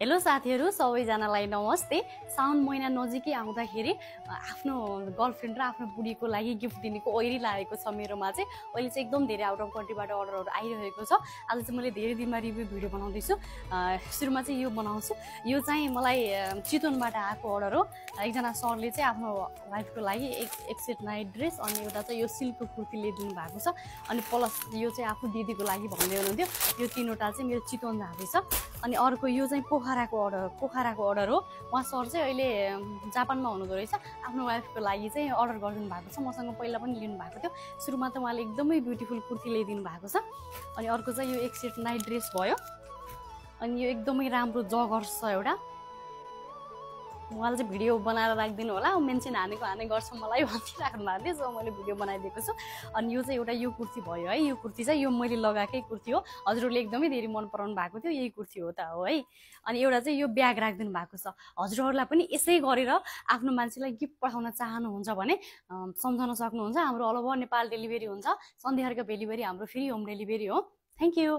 Hello साथीहरु सबैजनालाई नमस्ते। साउन महिना नजिकै आउँदाखेरि आफ्नो गर्लफ्रेन्ड र आफ्नो बुढीको लागि गिफ्ट दिनेको ओइरी लागेको छ मेरोमा चाहिँ। अहिले चाहिँ एकदम धेरै आउट अफ कन्ट्रीबाट अर्डरहरु आइरहेको छ। आज चाहिँ मैले धेरै दिनमा रिभ्यु भिडियो बनाउँदै छु। सुरुमा चाहिँ यो बनाउँछु। यो चाहिँ मलाई चितवनबाट आएको अर्डर हो। एकजना सरले चाहिँ आफ्नो वाइफको लागि एक सेट नाइट ड्रेस अनि एउटा चाहिँ यो सिल्कको कुर्ती ल्याइदिनु भएको छ। अनि प्लस यो चाहिँ आफ्नो दिदीको लागि भन्दै हुनुहुन्थ्यो। यो तीनवटा चाहिँ मेरो चितवन जाँदैछ। अनि अर्को यो चाहिँ पोखराको अर्डर हो। उहाँ सर चाहिँ अहिले जापानमा हुनुहुँदो रहेछ। आफ्नो वाइफको लागि चाहिँ अर्डर गरिदिनु भएको छ। मसँग पहिला पनि लिनु भएको थियो। सुरुमा त उहाँले एकदमै ब्युटिफुल कुर्ती ल्याइदिनु भएको छ। अनि अर्को चाहिँ यो एक सेट नाइट ड्रेस भयो। अनि यो एकदमै राम्रो जगर छ एउटा। उहाँले चाहिँ भिडियो बनाएर राखिदिनु होला। मेन्सन हाने गर्छ मलाई भनिराख्नु भएको थियो। सो मैले भिडियो बनाइदिएको छु। अनि यो चाहिँ एउटा यो कुर्ती भयो है। यो कुर्ती चाहिँ यो मैले लगाएकै कुर्ती हो। हजुरहरूले एकदमै धेरै मन पराउनु भएको थियो। यही कुर्ती हो त हो है। अनि एउटा चाहिँ यो ब्याग राखिदिनु भएको छ। हजुरहरूलाई पनि यसै गरेर आफ्नो मान्छेलाई गिफ्ट पठाउन चाहनुहुन्छ भने सम्झाउन सक्नुहुन्छ। हाम्रो अल ओभर नेपाल डेलिभरी हुन्छ। सन्धिहारको डेलिभरी हाम्रो फ्री होम डेलिभरी हो। Thank you.